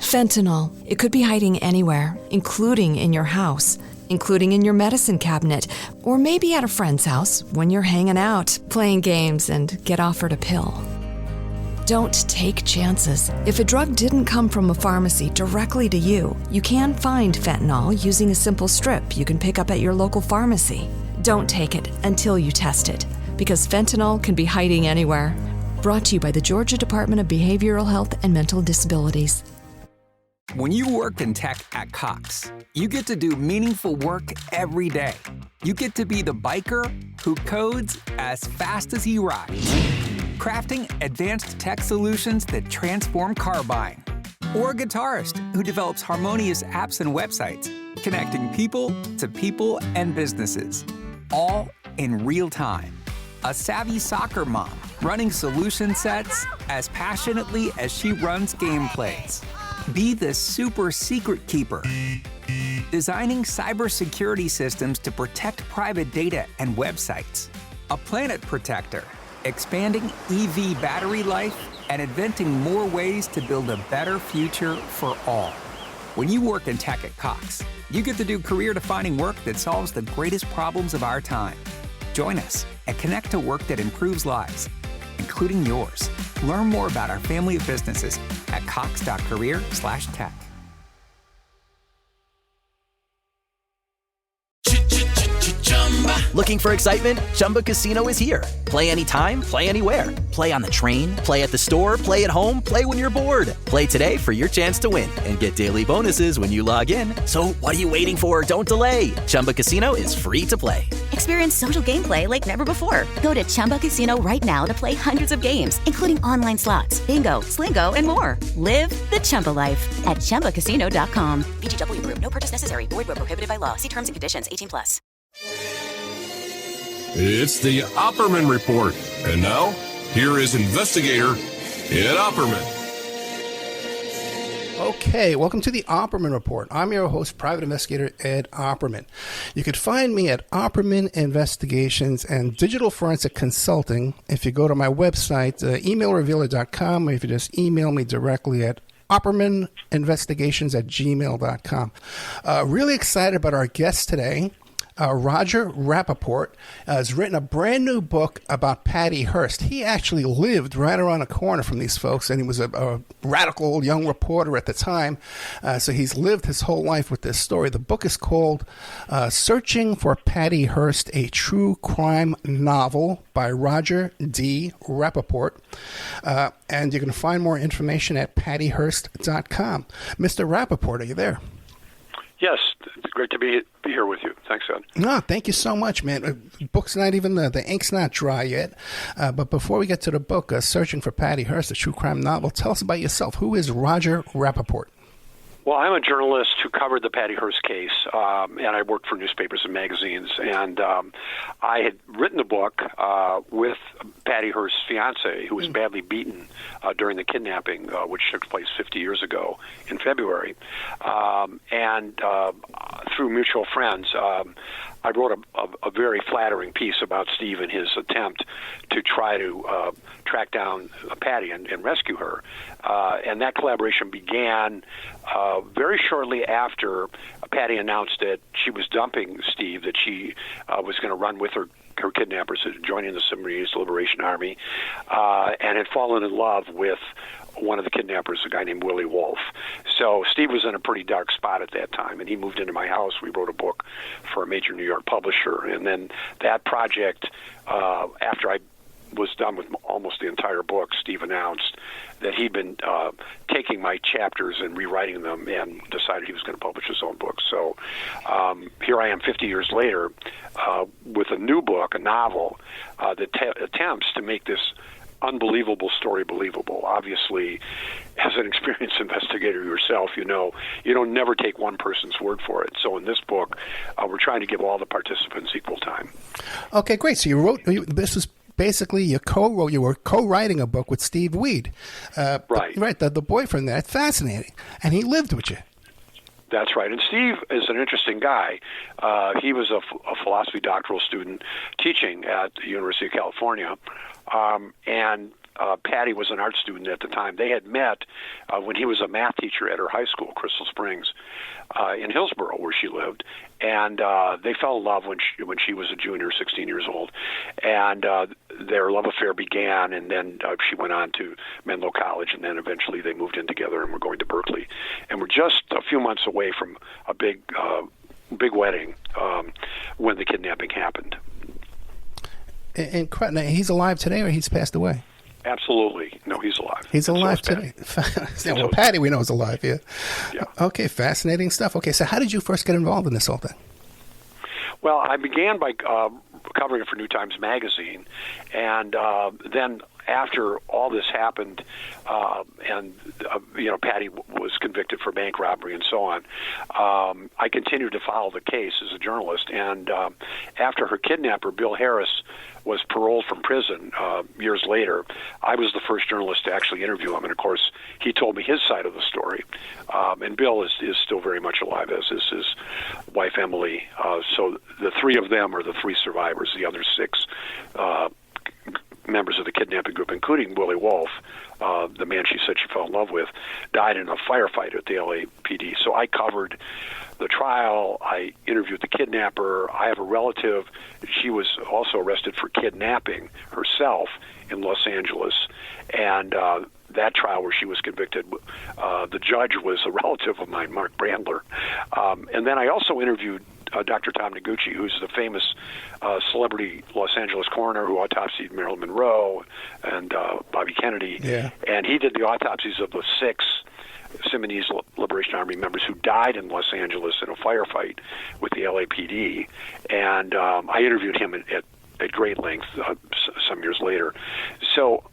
Fentanyl. It could be hiding anywhere, including in your house, including in your medicine cabinet, or maybe at a friend's house when you're hanging out, playing games, and get offered a pill. Don't take chances. If a drug didn't come from a pharmacy directly to you, you can find fentanyl using a simple strip you can pick up at your local pharmacy. Don't take it until you test it, because fentanyl can be hiding anywhere. Brought to you by the Georgia Department of Behavioral Health and Mental Disabilities. When you work in tech at Cox, you get to do meaningful work every day. You get to be the biker who codes as fast as he rides, crafting advanced tech solutions that transform car buying. Or a guitarist who develops harmonious apps and websites, connecting people to people and businesses, all in real time. A savvy soccer mom running solution sets as passionately as she runs gameplays. Be the super secret keeper, designing cybersecurity systems to protect private data and websites. A planet protector, expanding EV battery life and inventing more ways to build a better future for all. When you work in tech at Cox, you get to do career-defining work that solves the greatest problems of our time. Join us and connect to work that improves lives, including yours. Learn more about our family of businesses at cox.career/tech. Looking for excitement? Chumba Casino is here. Play anytime, play anywhere. Play on the train, play at the store, play at home, play when you're bored. Play today for your chance to win and get daily bonuses when you log in. So what are you waiting for? Don't delay. Chumba Casino is free to play. Experience social gameplay like never before. Go to Chumba Casino right now to play hundreds of games, including online slots, bingo, Slingo, and more. Live the Chumba life at ChumbaCasino.com. VGW Group. No purchase necessary. Void where prohibited by law. See terms and conditions. 18+. It's the Opperman Report. And now, here is investigator Ed Opperman. Okay, welcome to the Opperman Report. I'm your host, private investigator Ed Opperman. You can find me at Opperman Investigations and Digital Forensic Consulting if you go to my website, emailrevealer.com, or if you just email me directly at oppermaninvestigations@gmail.com. Really excited about our guest today. Roger Rapoport has written a brand new book about Patty Hearst. He actually lived right around the corner from these folks, and he was a radical young reporter at the time. So he's lived his whole life with this story. The book is called Searching for Patty Hearst, a True Crime Novel by Roger D. Rapoport. And you can find more information at pattyhearst.com. Mr. Rapoport, are you there? Yes, it's great to be here with you. Thanks, Ed. No, thank you so much, man. The book's not even, the ink's not dry yet. But before we get to the book, Searching for Patty Hearst, a true crime novel, tell us about yourself. Who is Roger Rapoport? Well, I'm a journalist who covered the Patty Hearst case, and I worked for newspapers and magazines. And I had written a book with Patty Hearst's fiancée, who was badly beaten during the kidnapping, which took place 50 years ago in February. And through mutual friends, I wrote a very flattering piece about Steve and his attempt to try to track down Patty and rescue her. And that collaboration began very shortly after Patty announced that she was dumping Steve, that she was going to run with her kidnappers, joining the Sudanese Liberation Army, and had fallen in love with one of the kidnappers, a guy named Willie Wolf. So Steve was in a pretty dark spot at that time, and he moved into my house. We wrote a book for a major New York publisher, and then that project, after I was done with almost the entire book, Steve announced that he'd been taking my chapters and rewriting them and decided he was going to publish his own book. So here I am 50 years later with a new book, a novel, that attempts to make this unbelievable story believable. Obviously, as an experienced investigator yourself, you know you don't never take one person's word for it. So in this book, we're trying to give all the participants equal time. Okay, great. So you wrote, this was basically you were co-writing a book with Steve Weed. Right. The boyfriend there. It's fascinating. And he lived with you. That's right. And Steve is an interesting guy. He was a philosophy doctoral student teaching at the University of California. And Patty was an art student at the time. They had met when he was a math teacher at her high school, Crystal Springs, in Hillsborough, where she lived. And they fell in love when she was a junior, 16 years old. And their love affair began, and then she went on to Menlo College, and then eventually they moved in together and were going to Berkeley. And we're just a few months away from a big wedding when the kidnapping happened. And he's alive today, or he's passed away? Absolutely. No, he's alive. He's alive today. Well, Patty, we know, is alive, yeah. Okay, fascinating stuff. Okay, so how did you first get involved in this whole thing? Well, I began by covering it for New Times Magazine, and then after all this happened, and Patty was convicted for bank robbery and so on, I continued to follow the case as a journalist. And after her kidnapper, Bill Harris, was paroled from prison years later, I was the first journalist to actually interview him. And of course, he told me his side of the story. And Bill is still very much alive, as is his wife, Emily. So the three of them are the three survivors. The other six members of the kidnapping group, including Willie Wolf, the man she said she fell in love with, died in a firefight at the LAPD. So I covered the trial. I interviewed the kidnapper. I have a relative. She was also arrested for kidnapping herself in Los Angeles. And that trial where she was convicted, the judge was a relative of mine, Mark Brandler. And then I also interviewed Dr. Tom Noguchi, who's the famous celebrity Los Angeles coroner who autopsied Marilyn Monroe and Bobby Kennedy. Yeah. And he did the autopsies of the 6 Simonese Liberation Army members who died in Los Angeles in a firefight with the LAPD. And I interviewed him at great length some years later. So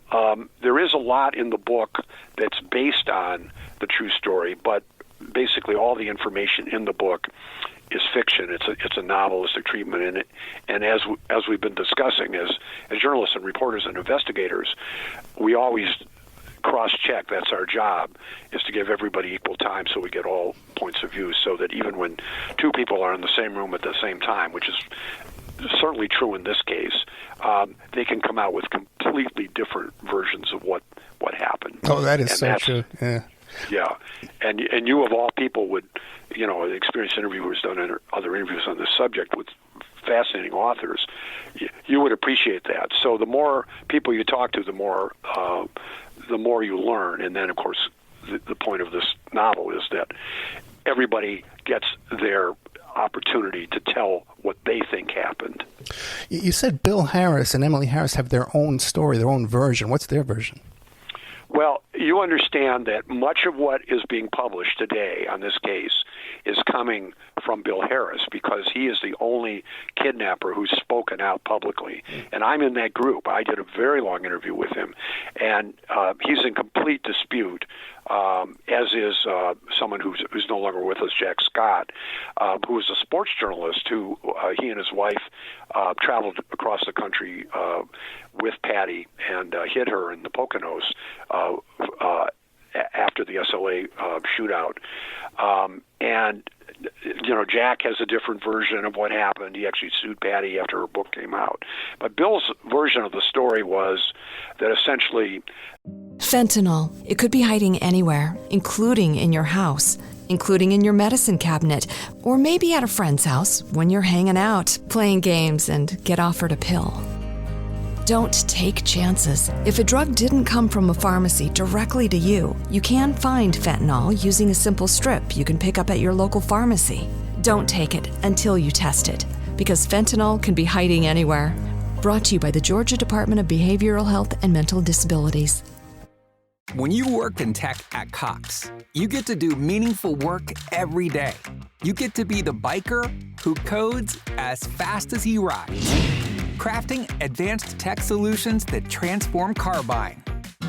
there is a lot in the book that's based on the true story, but basically all the information in the book is fiction. It's a novelistic treatment in it, and as we've been discussing, as journalists and reporters and investigators, we always cross-check. That's our job, is to give everybody equal time so we get all points of view, so that even when 2 people are in the same room at the same time, which is certainly true in this case, they can come out with completely different versions of what happened. Oh, that is so true. Yeah. Yeah, and you of all people would, experienced interviewers done other interviews on this subject with fascinating authors, you would appreciate that. So the more people you talk to, the more you learn. And then, of course, the point of this novel is that everybody gets their opportunity to tell what they think happened. You said Bill Harris and Emily Harris have their own story, their own version. What's their version? Well, you understand that much of what is being published today on this case is coming from Bill Harris, because he is the only kidnapper who's spoken out publicly. And I'm in that group. I did a very long interview with him, and he's in complete dispute, as is someone who's no longer with us, Jack Scott, who was a sports journalist who he and his wife traveled across the country with Patty and hid her in the Poconos after the SLA shootout. And, Jack has a different version of what happened. He actually sued Patty after her book came out. But Bill's version of the story was that essentially... Fentanyl. It could be hiding anywhere, including in your house, including in your medicine cabinet, or maybe at a friend's house when you're hanging out, playing games, and get offered a pill. Don't take chances. If a drug didn't come from a pharmacy directly to you, you can find fentanyl using a simple strip you can pick up at your local pharmacy. Don't take it until you test it, because fentanyl can be hiding anywhere. Brought to you by the Georgia Department of Behavioral Health and Mental Disabilities. When you work in tech at Cox, you get to do meaningful work every day. You get to be the biker who codes as fast as he rides, crafting advanced tech solutions that transform car buying.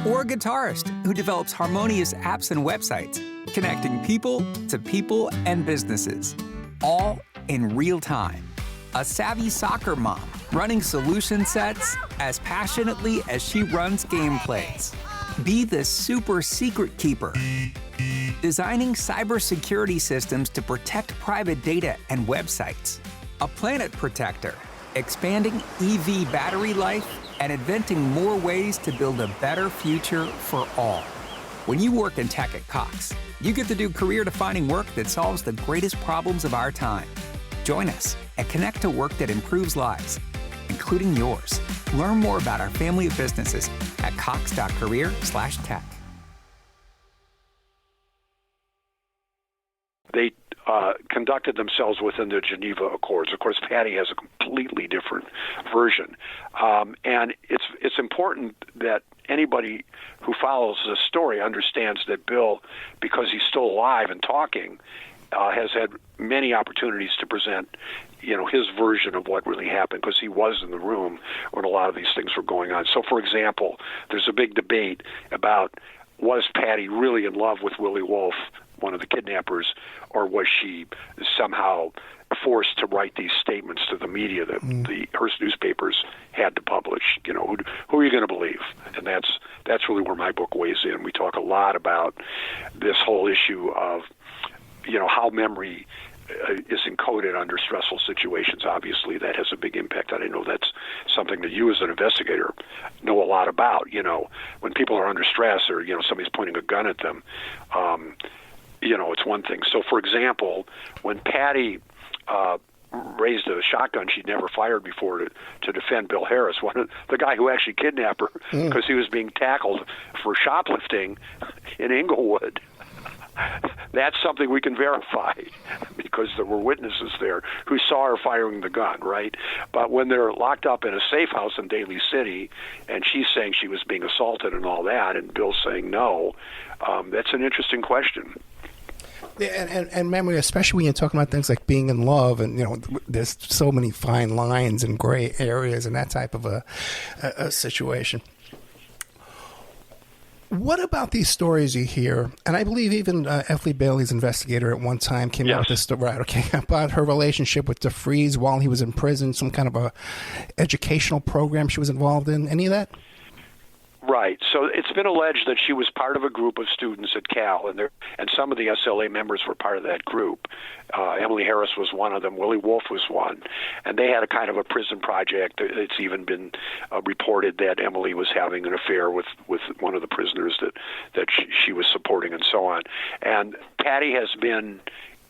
Or a guitarist who develops harmonious apps and websites, connecting people to people and businesses, all in real time. A savvy soccer mom running solution sets as passionately as she runs gameplays. Be the super secret keeper, designing cybersecurity systems to protect private data and websites. A planet protector, expanding EV battery life and inventing more ways to build a better future for all. When you work in tech at Cox, you get to do career-defining work that solves the greatest problems of our time. Join us and connect to work that improves lives, including yours. Learn more about our family of businesses at cox.career/tech. They conducted themselves within the Geneva Accords. Of course, Patty has a completely different version. And it's important that anybody who follows this story understands that Bill, because he's still alive and talking, has had many opportunities to present, his version of what really happened, because he was in the room when a lot of these things were going on. So, for example, there's a big debate about, was Patty really in love with Willie Wolfe, one of the kidnappers, or was she somehow forced to write these statements to the media that the Hearst newspapers had to publish? Who are you going to believe? And that's really where my book weighs in. We talk a lot about this whole issue of, how memory is encoded under stressful situations. Obviously, that has a big impact. I know that's something that you as an investigator know a lot about. When people are under stress or, somebody's pointing a gun at them, it's one thing. So, for example, when Patty raised a shotgun she'd never fired before to defend Bill Harris, the guy who actually kidnapped her, because he was being tackled for shoplifting in Inglewood. That's something we can verify because there were witnesses there who saw her firing the gun, right? But when they're locked up in a safe house in Daly City and she's saying she was being assaulted and all that, and Bill's saying no, that's an interesting question. Yeah, and memory, especially when you're talking about things like being in love, and there's so many fine lines and gray areas and that type of a situation. What about these stories you hear? And I believe even F. Lee Bailey's investigator at one time came out with this story, about her relationship with DeFreeze while he was in prison, some kind of a educational program she was involved in. Any of that? Right. So it's been alleged that she was part of a group of students at Cal, and some of the SLA members were part of that group. Emily Harris was one of them. Willie Wolfe was one. And they had a kind of a prison project. It's even been reported that Emily was having an affair with one of the prisoners that she was supporting and so on. And Patty has been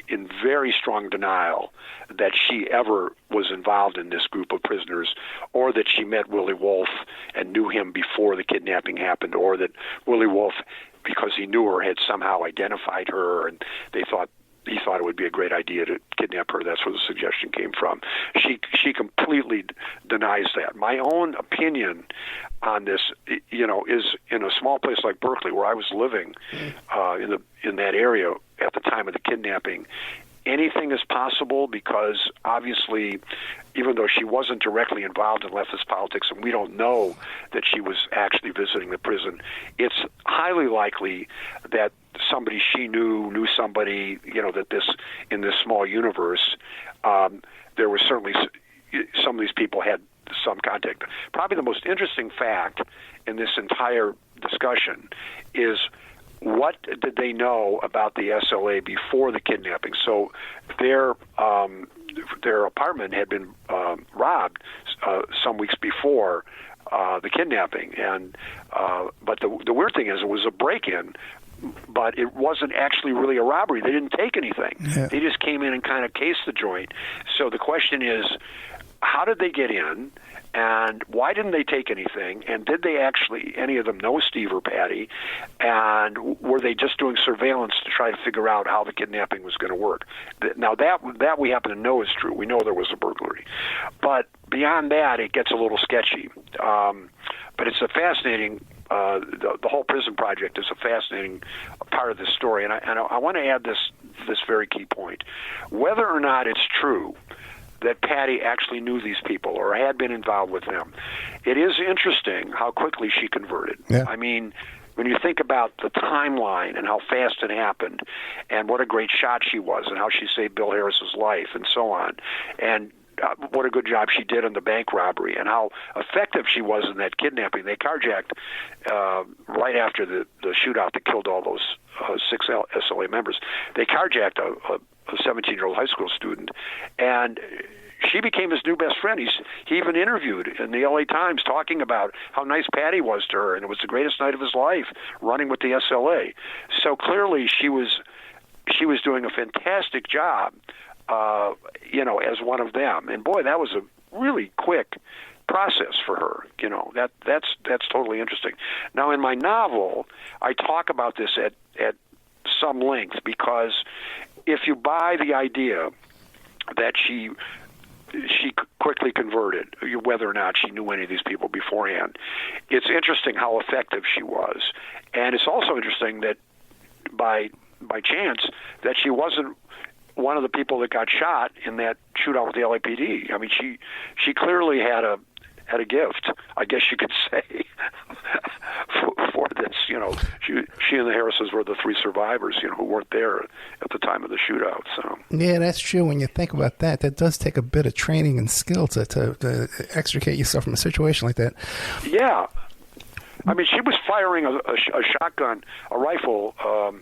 in very strong denial that she ever was involved in this group of prisoners, or that she met Willie Wolfe and knew him before the kidnapping happened, or that Willie Wolfe, because he knew her, had somehow identified her, and he thought it would be a great idea to kidnap her. That's where the suggestion came from. She completely denies that. My own opinion on this, is in a small place like Berkeley, where I was living in that area at the time of the kidnapping, anything is possible, because obviously, even though she wasn't directly involved in leftist politics, and we don't know that she was actually visiting the prison, it's highly likely that somebody she knew somebody, that in this small universe, there was certainly some of these people had some contact. Probably the most interesting fact in this entire discussion is, what did they know about the SLA before the kidnapping? So their apartment had been robbed some weeks before the kidnapping, but the weird thing is, it was a break-in, but it wasn't actually really a robbery. They didn't take anything. Yeah. They just came in and kind of cased the joint. So the question is, how did they get in? And why didn't they take anything? And did they actually, any of them, know Steve or Patty? And were they just doing surveillance to try to figure out how the kidnapping was going to work? Now, that we happen to know is true. We know there was a burglary. But beyond that, it gets a little sketchy. But it's a fascinating, the whole prison project is a fascinating part of this story. And I want to add this very key point. Whether or not it's true that Patty actually knew these people or had been involved with them, it is interesting how quickly she converted. Yeah. I mean, when you think about the timeline and how fast it happened and what a great shot she was and how she saved Bill Harris's life and so on, and what a good job she did in the bank robbery and how effective she was in that kidnapping. They carjacked right after the shootout that killed all those 6 SLA members. They carjacked a 17-year-old high school student, and she became his new best friend. He even interviewed in the LA Times talking about how nice Patty was to her, and it was the greatest night of his life running with the SLA. So clearly she was doing a fantastic job, as one of them. And boy, that was a really quick process for her. That's totally interesting. Now, in my novel, I talk about this at some length, because if you buy the idea that she quickly converted, whether or not she knew any of these people beforehand, it's interesting how effective she was. And it's also interesting that by chance that she wasn't one of the people that got shot in that shootout with the LAPD. I mean, she clearly had a gift, I guess you could say, for this. She and the Harrises were the three survivors, who weren't there at the time of the shootout. So yeah, that's true. When you think about that, that does take a bit of training and skill to extricate yourself from a situation like that. Yeah, I mean, she was firing a shotgun, a rifle, a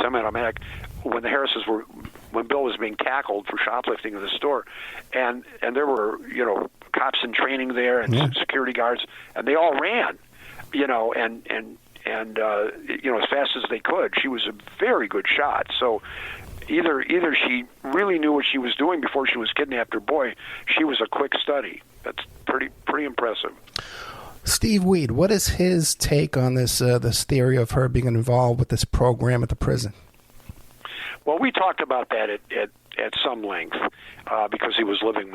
semi-automatic, when the Harrises when Bill was being tackled for shoplifting in the store, and there were cops in training there and security guards, and they all ran, and as fast as they could. She was a very good shot. So either she really knew what she was doing before she was kidnapped, or boy, she was a quick study. That's pretty impressive. Steve Weed, what is his take on this theory of her being involved with this program at the prison? Well, we talked about that at some length because he was living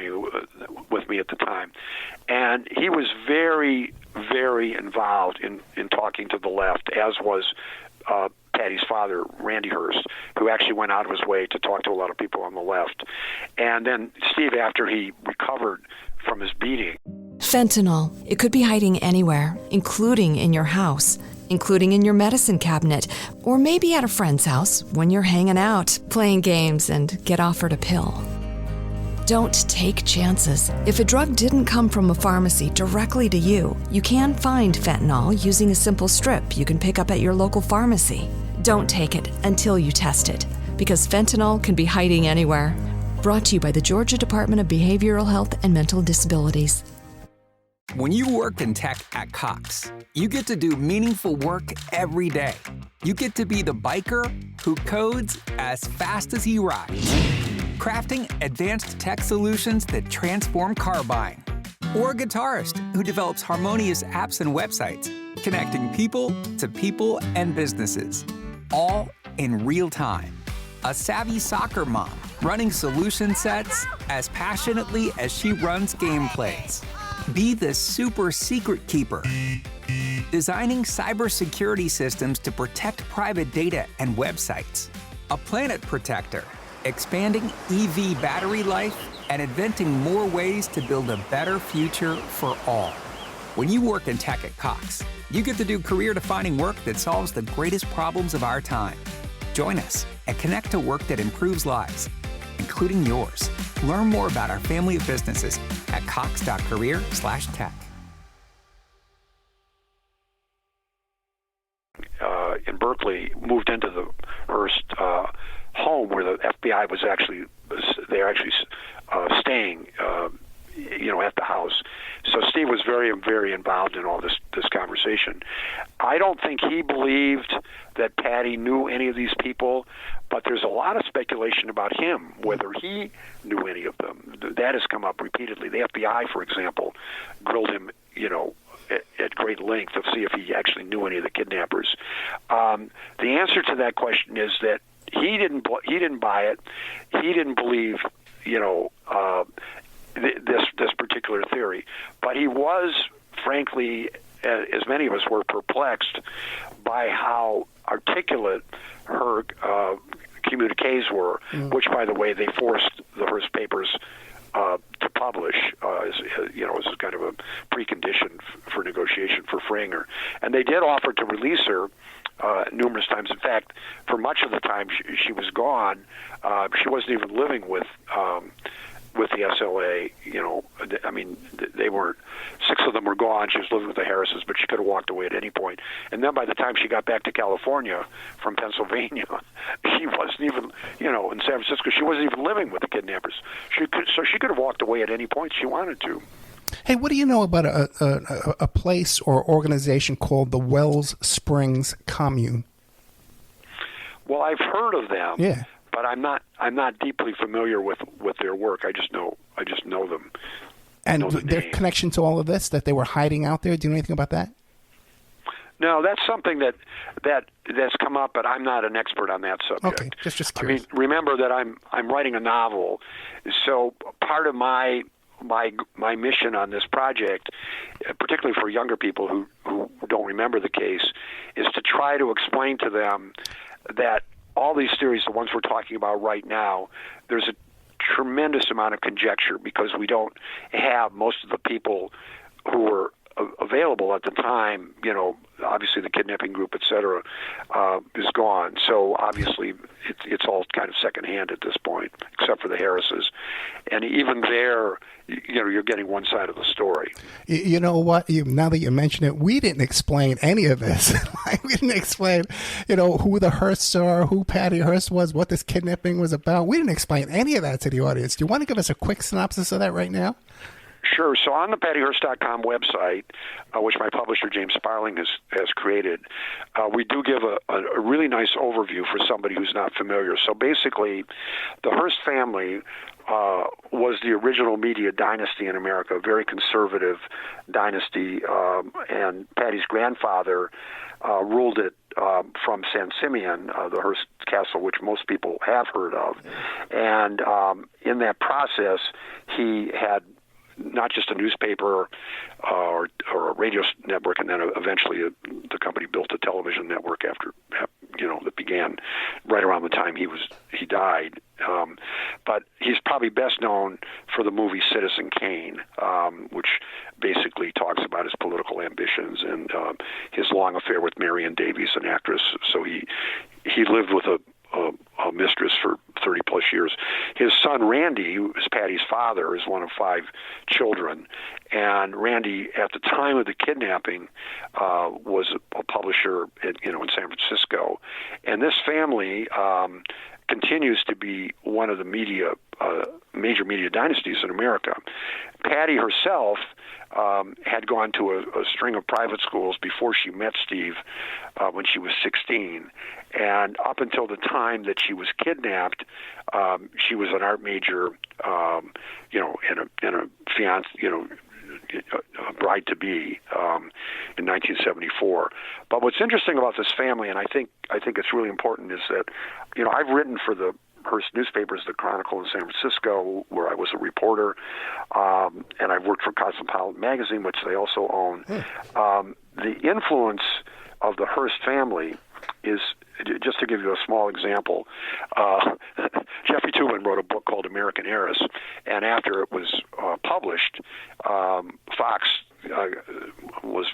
with me at the time. And he was very, very involved in talking to the left, as was Patty's father, Randy Hearst, who actually went out of his way to talk to a lot of people on the left. And then Steve, after he recovered from his beating. Fentanyl. It could be hiding anywhere, including in your house, including in your medicine cabinet, or maybe at a friend's house when you're hanging out, playing games, and get offered a pill. Don't take chances. If a drug didn't come from a pharmacy directly to you, you can find fentanyl using a simple strip you can pick up at your local pharmacy. Don't take it until you test it, because fentanyl can be hiding anywhere. Brought to you by the Georgia Department of Behavioral Health and Mental Disabilities. When you work in tech at Cox, you get to do meaningful work every day. You get to be the biker who codes as fast as he rides, crafting advanced tech solutions that transform car buying. Or a guitarist who develops harmonious apps and websites, connecting people to people and businesses, all in real time. A savvy soccer mom running solution sets as passionately as she runs gameplays. Be the super secret keeper, designing cybersecurity systems to protect private data and websites. A planet protector, expanding EV battery life and inventing more ways to build a better future for all. When you work in tech at Cox, you get to do career-defining work that solves the greatest problems of our time. Join us and connect to work that improves lives, including yours. Learn more about our family of businesses at cox.career/tech. In Berkeley, moved into the Hearst home where the FBI was actually staying, at the house. So Steve was very, very involved in all this conversation. I don't think he believed that Patty knew any of these people, but there's a lot of speculation about him, whether he knew any of them. That has come up repeatedly. The FBI, for example, grilled him, at great length to see if he actually knew any of the kidnappers. The answer to that question is that he didn't buy it. He didn't believe, this particular theory, but he was, frankly, as many of us were, perplexed by how articulate her communiques were, which, by the way, they forced the Hearst papers to publish, as kind of a precondition for negotiation for freeing her. And they did offer to release her numerous times. In fact, for much of the time she was gone, she wasn't even living with with the SLA. I mean, they weren't. 6 of them were gone. She was living with the Harrises, but she could have walked away at any point. And then by the time she got back to California from Pennsylvania, she wasn't even, in San Francisco, she wasn't even living with the kidnappers. She could have walked away at any point she wanted to. Hey, what do you know about a place or organization called the Wells Springs Commune? Well, I've heard of them. Yeah. But I'm not deeply familiar with their work. I just know them. And know the their name. connection to all of this, that they were hiding out there. Do you know anything about that? No, that's something that's come up, but I'm not an expert on that subject. Okay, just curious. I mean, remember that I'm writing a novel, so part of my mission on this project, particularly for younger people who don't remember the case, is to try to explain to them that all these theories, the ones we're talking about right now, there's a tremendous amount of conjecture because we don't have most of the people who were available at the time. Obviously the kidnapping group, et cetera, is gone. So obviously it's all kind of secondhand at this point, except for the Harrises. And even there, you're getting one side of the story. You know what? Now that you mention it, we didn't explain any of this. We didn't explain, who the Hearsts are, who Patty Hearst was, what this kidnapping was about. We didn't explain any of that to the audience. Do you want to give us a quick synopsis of that right now? Sure. So on the PattyHearst.com website, which my publisher James Sparling has created, we do give a really nice overview for somebody who's not familiar. So basically, the Hearst family was the original media dynasty in America, a very conservative dynasty, and Patty's grandfather ruled it from San Simeon, the Hearst Castle, which most people have heard of. And in that process, he had not just a newspaper or a radio network, and then eventually the company built a television network after, that began right around the time he died. But he's probably best known for the movie Citizen Kane, which basically talks about his political ambitions and his long affair with Marion Davies, an actress. So he lived with a mistress for 30 plus years. His son Randy, who is Patty's father, is one of 5 children, and Randy, at the time of the kidnapping, was a publisher in San Francisco, and this family continues to be one of the major media dynasties in America. Patty herself had gone to a string of private schools before she met Steve when she was 16, and up until the time that she was kidnapped, she was an art major, and a fiancée, a bride-to-be in 1974. But what's interesting about this family, and I think it's really important, is that I've written for the Hearst newspapers, the Chronicle in San Francisco, where I was a reporter, and I've worked for Cosmopolitan magazine, which they also own. The influence of the Hearst family is, just to give you a small example, Jeffrey Tubin wrote a book called American Heiress, and after it was published, Fox was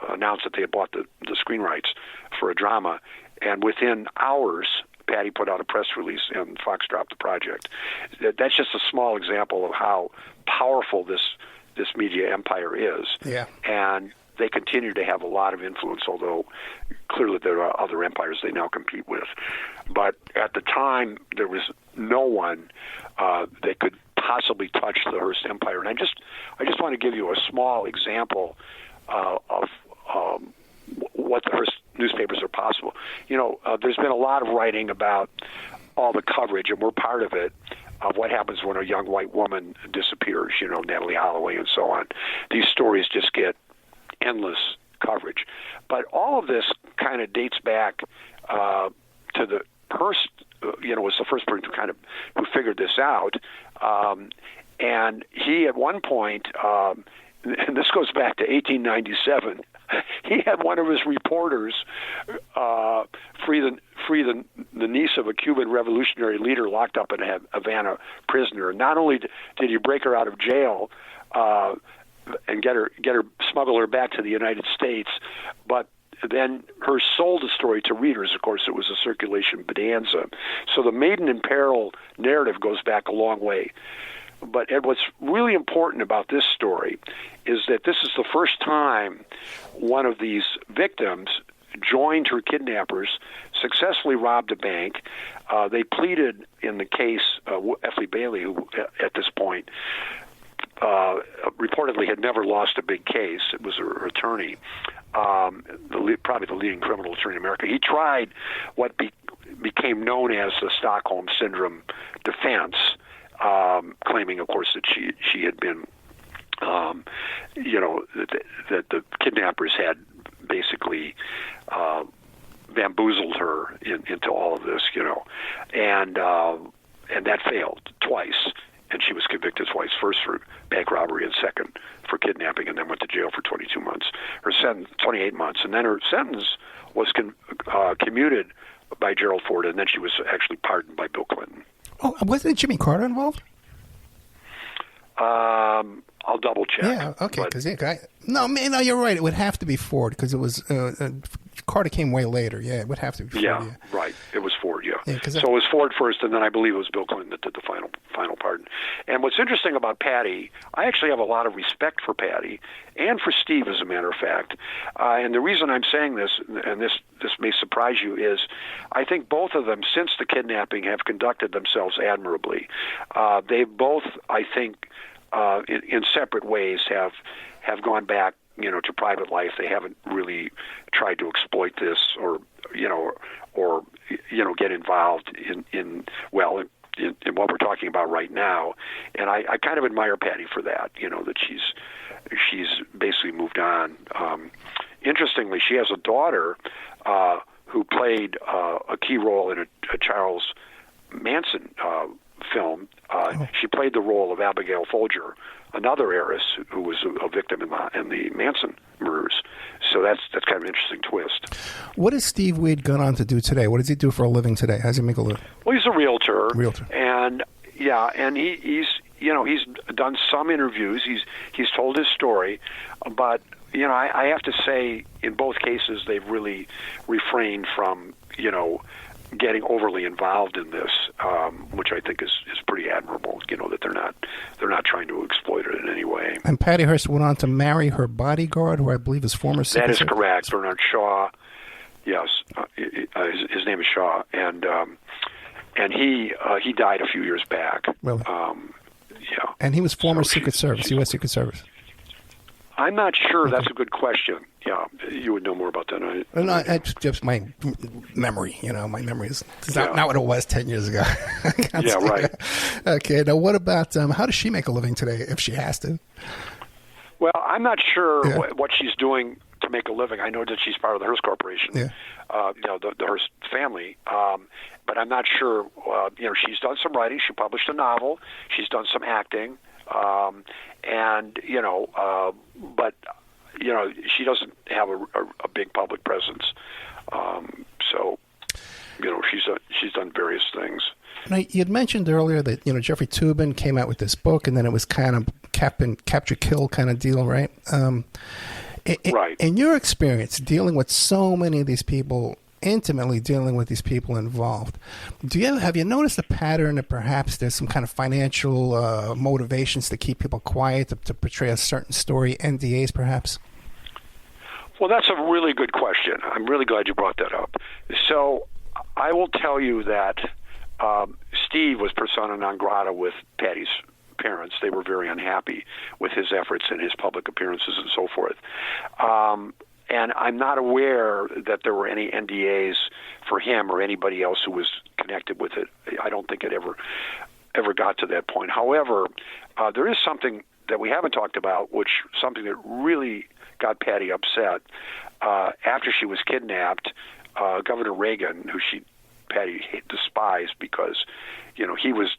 announced that they had bought the screen rights for a drama, and within hours, Patty put out a press release, and Fox dropped the project. That's just a small example of how powerful this media empire is. Yeah. And they continue to have a lot of influence, although clearly there are other empires they now compete with. But at the time, there was no one that could possibly touch the Hearst empire. And I just want to give you a small example of what the Hearst newspapers are possible. There's been a lot of writing about all the coverage, and we're part of it, of what happens when a young white woman disappears, Natalie Holloway and so on. These stories just get endless coverage. But all of this kind of dates back to the Hearst, was the first person who figured this out. And he, at one point, and this goes back to 1897, he had one of his reporters free the niece of a Cuban revolutionary leader locked up in a Havana prisoner. Not only did he break her out of jail and smuggle her back to the United States, but then Hearst sold the story to readers. Of course, it was a circulation bonanza. So the Maiden in Peril narrative goes back a long way. Ed, what's really important about this story is that this is the first time one of these victims joined her kidnappers, successfully robbed a bank. They pleaded in the case, Effie Bailey, who at this point reportedly had never lost a big case. It was her attorney, probably the leading criminal attorney in America. He tried what became known as the Stockholm Syndrome defense, claiming, of course, that she had been, that the kidnappers had basically bamboozled her into all of this, and that failed twice, and she was convicted twice, first for bank robbery and second for kidnapping, and then went to jail for 22 months. Her sentence, 28 months, and then her sentence was commuted by Gerald Ford, and then she was actually pardoned by Bill Clinton. Oh, wasn't Jimmy Carter involved? I'll double check. Yeah, okay. No, you're right. It would have to be Ford because it was Carter came way later. Yeah, it would have to be Ford. Yeah, right. It was Ford. Yeah. So it was Ford first, and then I believe it was Bill Clinton that did the final pardon. And what's interesting about Patty, I actually have a lot of respect for Patty and for Steve, as a matter of fact. And the reason I'm saying this, and this may surprise you, is I think both of them, since the kidnapping, have conducted themselves admirably. They both, I think, in separate ways, have gone back, to private life. They haven't really tried to exploit this or get involved in what we're talking about right now. And I kind of admire Patty for that, that she's basically moved on. Interestingly, she has a daughter who played a key role in a Charles Manson film. She played the role of Abigail Folger, another heiress who was a victim in the Manson murders. So that's kind of an interesting twist. What has Steve Weed gone on to do today? What does he do for a living today? How does he make a living? Well, he's a realtor. And he's done some interviews. He's told his story, but I have to say, in both cases, they've really refrained from getting overly involved in this, which I think is pretty admirable. That they're not trying to exploit it in any way. And Patty Hearst went on to marry her bodyguard, who I believe is former Secret Service. That is correct, Bernard Shaw. Yes, his name is Shaw, and he died a few years back. Really? Yeah. And he was former Secret Service, U.S. Secret Service. I'm not sure. Okay. That's a good question. Yeah, you would know more about that. It's just my memory. My memory is not what it was 10 years ago. Yeah, right. Okay, now what about, how does she make a living today, if she has to? Well, I'm not sure what she's doing to make a living. I know that she's part of the Hearst Corporation, the Hearst family, but I'm not sure. She's done some writing. She published a novel. She's done some acting. But she doesn't have a big public presence. She's done various things. Now, you had mentioned earlier that Jeffrey Toobin came out with this book, and then it was kind of capture kill kind of deal, right? Right. In your experience, dealing with so many of these people, intimately dealing with these people involved, have you noticed a pattern that perhaps there's some kind of financial motivations to keep people quiet, to portray a certain story, NDAs perhaps? Well, that's a really good question. I'm really glad you brought that up. So I will tell you that Steve was persona non grata with Patty's parents. They were very unhappy with his efforts and his public appearances and so forth. And I'm not aware that there were any NDAs for him or anybody else who was connected with it. I don't think it ever got to that point. However, there is something that we haven't talked about, something that really got Patty upset. After she was kidnapped, Governor Reagan, who Patty despised because, he was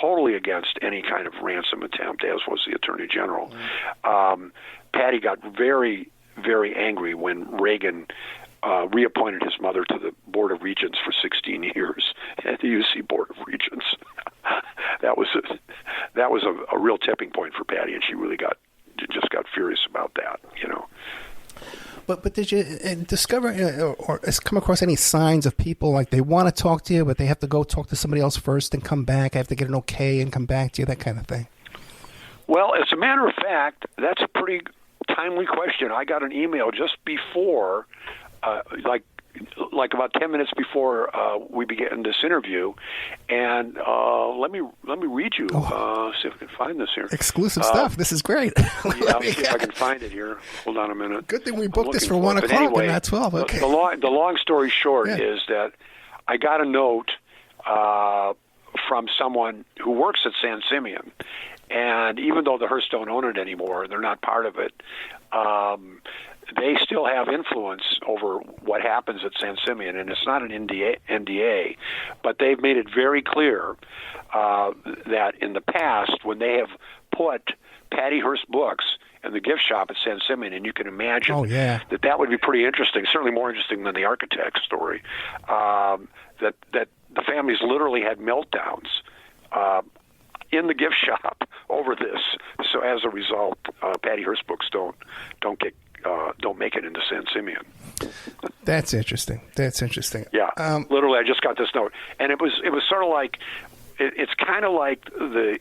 totally against any kind of ransom attempt, as was the Attorney General. Patty got very, very angry when Reagan reappointed his mother to the Board of Regents for 16 years at the UC Board of Regents. That was a real tipping point for Patty, and she really got furious about that. But did you discover or come across any signs of people like they want to talk to you, but they have to go talk to somebody else first and come back? I have to get an okay and come back to you, that kind of thing? Well, as a matter of fact, that's a pretty timely question. I got an email just before, like about 10 minutes before we began this interview, and let me read you. See if I can find this here. Exclusive stuff. This is great. Yeah, I'll see if I can find it here. Hold on a minute. Good thing we booked this for 1 o'clock anyway, and not 12. Okay. The long story short is that I got a note from someone who works at San Simeon, and even though the Hearst don't own it anymore, they're not part of it. They still have influence over what happens at San Simeon, and it's not an NDA, but they've made it very clear that in the past, when they have put Patty Hearst books in the gift shop at San Simeon, and you can imagine that would be pretty interesting, certainly more interesting than the architect story, that the families literally had meltdowns in the gift shop over this. So as a result, Patty Hearst books don't make it into San Simeon. That's interesting. Yeah, literally, I just got this note, and it was sort of like it's kind of like the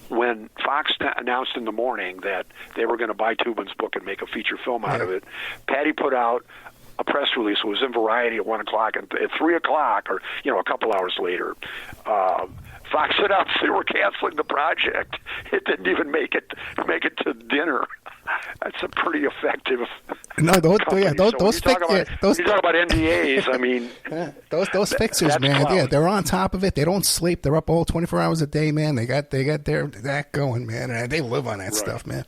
when Fox announced in the morning that they were going to buy Tubman's book and make a feature film out of it. Patty put out a press release. It was in Variety at 1 o'clock, and at 3 o'clock, or a couple hours later, Fox announced they were canceling the project. It didn't even make it to dinner. That's a pretty effective. No, those talk about NDAs. I mean, those fixers, man. clout. Yeah, they're on top of it. They don't sleep. They're up all 24 hours a day, man. They got that going, man. And they live on that stuff, man.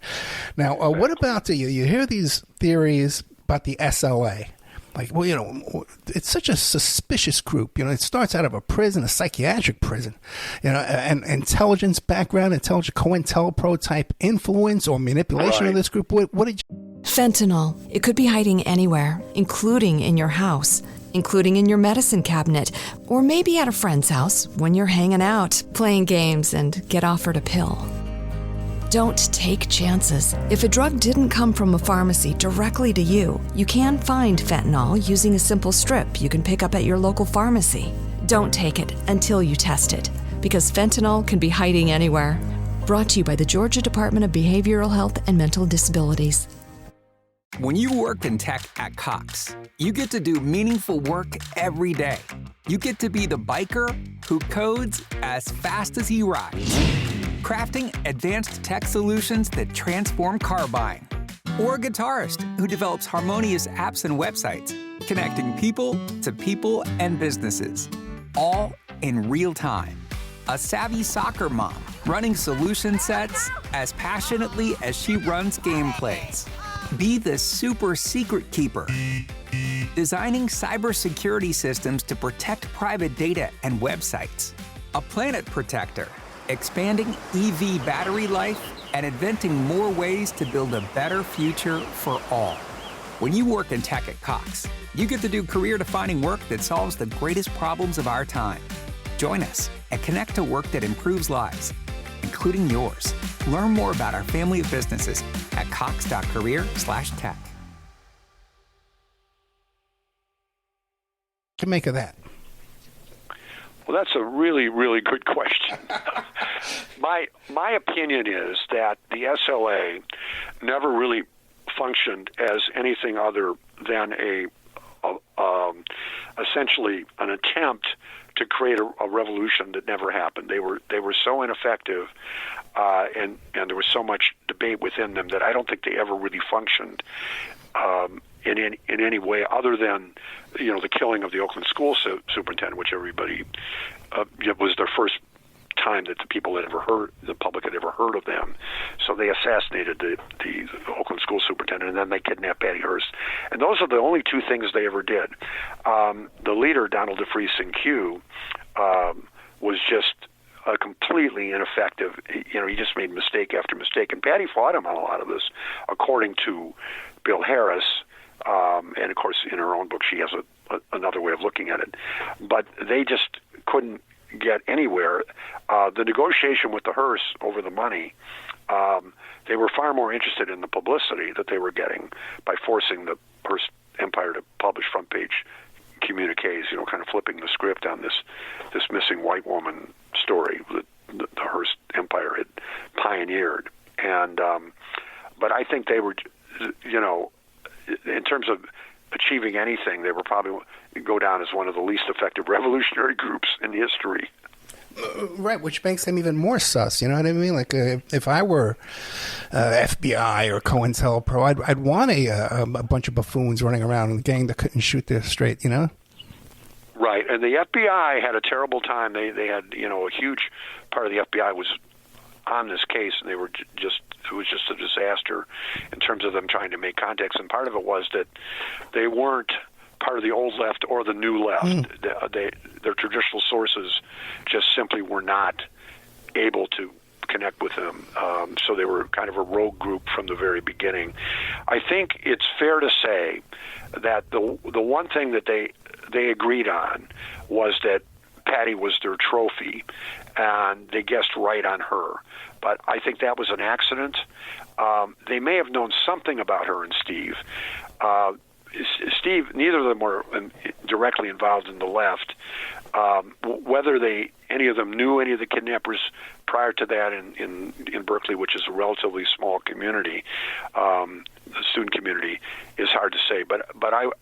Now, what about you hear these theories about the SLA? Like, well, it's such a suspicious group. It starts out of a prison, a psychiatric prison, and intelligence background, intelligent COINTELPRO type influence or manipulation of this group. What did you... Fentanyl. It could be hiding anywhere, including in your house, including in your medicine cabinet, or maybe at a friend's house when you're hanging out, playing games, and get offered a pill. Don't take chances. If a drug didn't come from a pharmacy directly to you, you can find fentanyl using a simple strip you can pick up at your local pharmacy. Don't take it until you test it, because fentanyl can be hiding anywhere. Brought to you by the Georgia Department of Behavioral Health and Mental Disabilities. When you work in tech at Cox, you get to do meaningful work every day. You get to be the biker who codes as fast as he rides, crafting advanced tech solutions that transform car buying. Or a guitarist who develops harmonious apps and websites, connecting people to people and businesses, all in real time. A savvy soccer mom running solution sets as passionately as she runs gameplays. Be the super secret keeper, designing cybersecurity systems to protect private data and websites. A planet protector, expanding EV battery life and inventing more ways to build a better future for all. When you work in tech at Cox, you get to do career-defining work that solves the greatest problems of our time. Join us and connect to work that improves lives, including yours. Learn more about our family of businesses at cox.career/tech. What do you make of that? Well, that's a really, really good question. My opinion is that the SLA never really functioned as anything other than essentially an attempt to create a revolution that never happened. They were so ineffective, and there was so much debate within them that I don't think they ever really functioned in any way other than the killing of the Oakland school superintendent, which everybody was their first time that the public had ever heard of them. So they assassinated the Oakland school superintendent, and then they kidnapped Patty Hearst. And those are the only two things they ever did. The leader, Donald DeFreeze in Q, was just completely ineffective. He just made mistake after mistake. And Patty fought him on a lot of this, according to Bill Harris. And, of course, in her own book, she has another way of looking at it. But they just couldn't get anywhere. The negotiation with the Hearst over the money they were far more interested in the publicity that they were getting by forcing the Hearst Empire to publish front page communiques, kind of flipping the script on this missing white woman story that the Hearst Empire had pioneered. And but I think they were, in terms of achieving anything, they were probably go down as one of the least effective revolutionary groups in history. Right, which makes them even more sus. You know what I mean? Like, if I were FBI or COINTELPRO, I'd want a bunch of buffoons running around in the gang that couldn't shoot this straight. Right, and the FBI had a terrible time. They had a huge part of the FBI was on this case, and they were it was just a disaster in terms of them trying to make contacts. And part of it was that they weren't part of the old left or the new left. Their traditional sources just simply were not able to connect with them. So they were kind of a rogue group from the very beginning. I think it's fair to say that the one thing that they agreed on was that Patty was their trophy, and they guessed right on her. But I think that was an accident. They may have known something about her and Steve. Steve, neither of them were directly involved in the left. Whether any of them knew any of the kidnappers prior to that in Berkeley, which is a relatively small community, the student community, is hard to say. But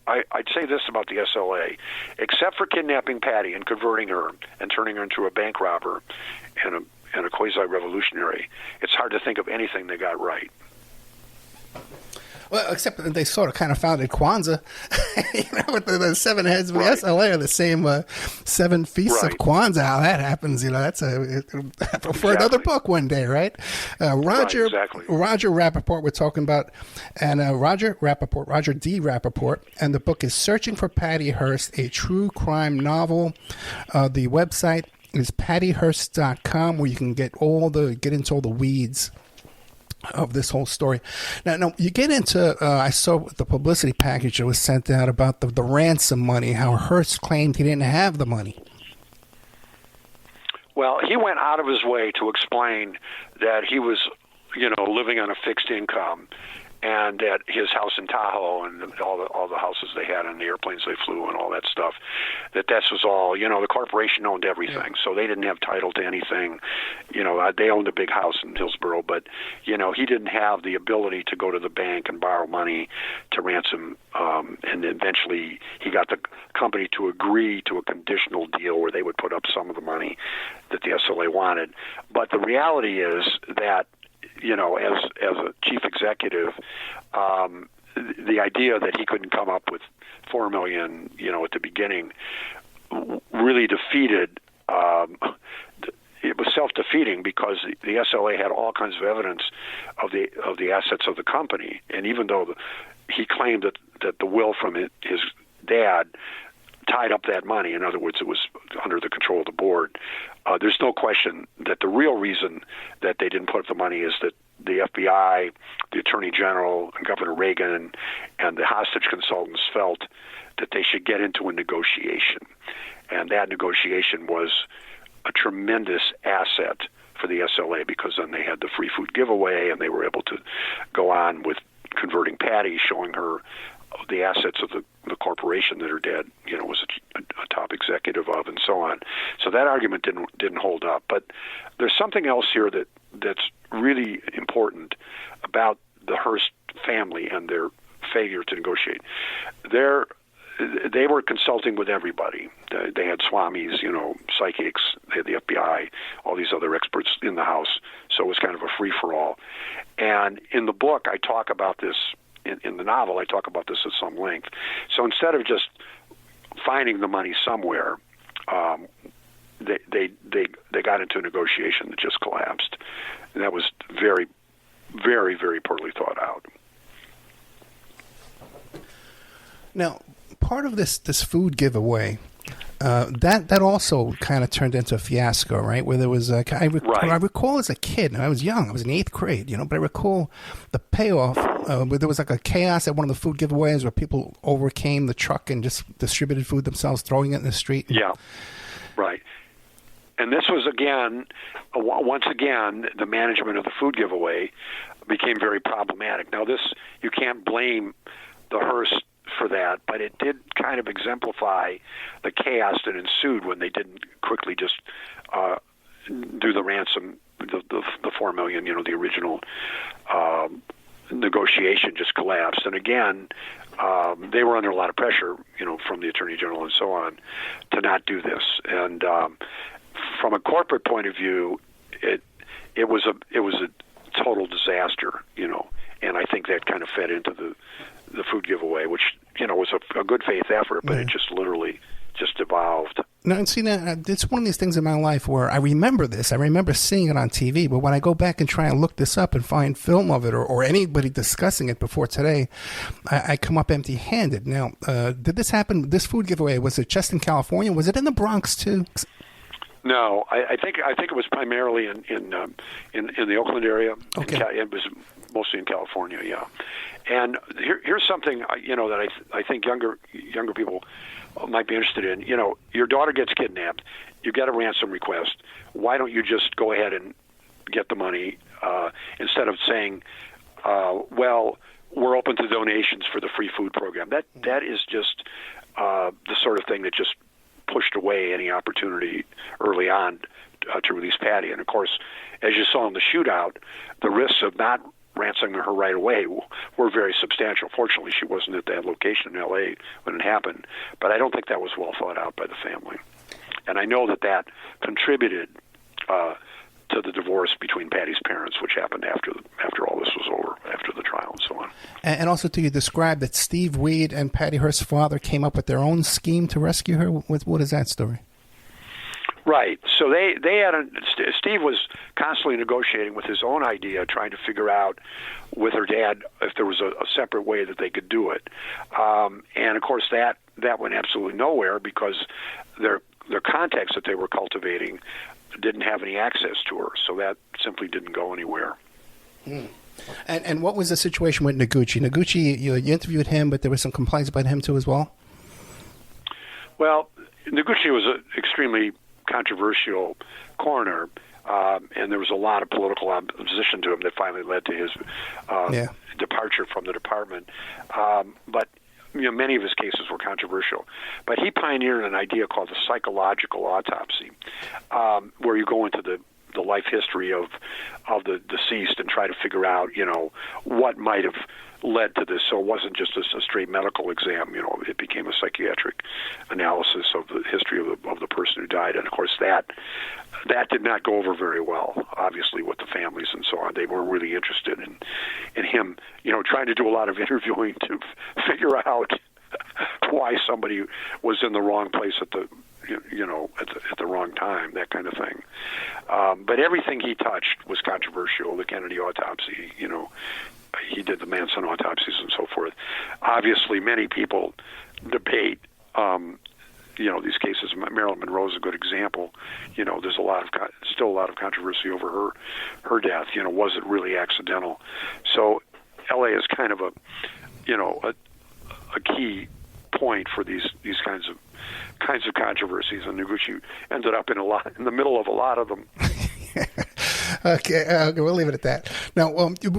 I'd say this about the SLA: except for kidnapping Patty and converting her and turning her into a bank robber and a quasi-revolutionary, it's hard to think of anything they got right. Well, except that they sort of kind of founded Kwanzaa, with the seven heads of the SLA are the same seven feasts of Kwanzaa. How that happens, that's for another book one day, right? Roger Rapoport we're talking about, and Roger D. Rapoport, and the book is Searching for Patty Hearst, a true crime novel. The website is pattyhearst.com, where you can get into all the weeds of this whole story. Now you get into, I saw the publicity package that was sent out about the ransom money, how Hearst claimed he didn't have the money. Well, he went out of his way to explain that he was, living on a fixed income, and that his house in Tahoe and all the houses they had and the airplanes they flew and all that stuff, that was all, the corporation owned everything, so they didn't have title to anything. They owned a big house in Hillsborough, but, he didn't have the ability to go to the bank and borrow money to ransom, and eventually he got the company to agree to a conditional deal where they would put up some of the money that the SLA wanted. But the reality is that, as a chief executive, the idea that he couldn't come up with $4 million, at the beginning, really defeated. It was self-defeating because the SLA had all kinds of evidence of the assets of the company, and even though he claimed that the will from his dad tied up that money, in other words, it was under the control of the board, there's no question that the real reason that they didn't put up the money is that the FBI, the Attorney General, and Governor Reagan, and the hostage consultants felt that they should get into a negotiation. And that negotiation was a tremendous asset for the SLA, because then they had the free food giveaway, and they were able to go on with converting Patty, showing her the assets of the corporation that her dad, was a top executive of, and so on. So that argument didn't hold up. But there's something else here that's really important about the Hearst family and their failure to negotiate. They were consulting with everybody. They had swamis, psychics, they had the FBI, all these other experts in the house. So it was kind of a free-for-all. And in the book, I talk about this. In the novel, I talk about this at some length. So instead of just finding the money somewhere, they got into a negotiation that just collapsed. And that was very, very, very poorly thought out. Now, part of this food giveaway, that also kind of turned into a fiasco, right? Where there was, I recall as a kid, and I was young, I was in 8th grade, but I recall the payoff, where there was like a chaos at one of the food giveaways where people overcame the truck and just distributed food themselves, throwing it in the street. Yeah, right. And this was, once again, the management of the food giveaway became very problematic. Now, you can't blame the Hearst for that, but it did kind of exemplify the chaos that ensued when they didn't quickly just do the ransom, the $4 million, the original negotiation just collapsed. And again, they were under a lot of pressure, from the Attorney General and so on, to not do this. And from a corporate point of view, it was a total disaster, and I think that kind of fed into the food giveaway, which was a good faith effort, but it just literally just evolved. Now, and see, it's one of these things in my life where I remember this. I remember seeing it on TV, but when I go back and try and look this up and find film of it or anybody discussing it before today, I come up empty-handed. Now, did this happen? This food giveaway, was it just in California? Was it in the Bronx too? No, I think it was primarily in the Oakland area. Okay. It was mostly in California, yeah. And here's something that I think younger people might be interested in. Your daughter gets kidnapped. You get a ransom request. Why don't you just go ahead and get the money instead of saying, well, we're open to donations for the free food program? That is just the sort of thing that just pushed away any opportunity early on to release Patty. And of course, as you saw in the shootout, the risks of not ransoming her right away were very substantial. Fortunately, she wasn't at that location in L.A. when it happened, but I don't think that was well thought out by the family. And I know that contributed to the divorce between Patty's parents, which happened after all this was over, after the trial and so on. And also, you describe that Steve Weed and Patty Hearst's father came up with their own scheme to rescue her. What is that story? Right. So they had Steve was constantly negotiating with his own idea, trying to figure out with her dad if there was a separate way that they could do it. And of course that went absolutely nowhere because their contacts that they were cultivating didn't have any access to her. So that simply didn't go anywhere. Mm. And what was the situation with Noguchi? Noguchi, you interviewed him, but there were some complaints about him too as well? Well, Noguchi was an extremely controversial coroner, and there was a lot of political opposition to him that finally led to his departure from the department. But many of his cases were controversial. But he pioneered an idea called the psychological autopsy, where you go into the life history of the deceased and try to figure out, what might have led to this. So it wasn't just a straight medical exam. It became a psychiatric analysis of the history of the person who died. And of course, that did not go over very well, obviously, with the families and so on. They were really interested in him, trying to do a lot of interviewing to figure out why somebody was in the wrong place at the wrong time, that kind of thing. But everything he touched was controversial. The Kennedy autopsy, he did the Manson autopsies and so forth. Obviously, many people debate, these cases. Marilyn Monroe is a good example. There's still a lot of controversy over her death. Was it really accidental? So, L.A. is kind of a key point for these kinds of controversies, and Noguchi ended up in the middle of a lot of them. Okay, we'll leave it at that. Now,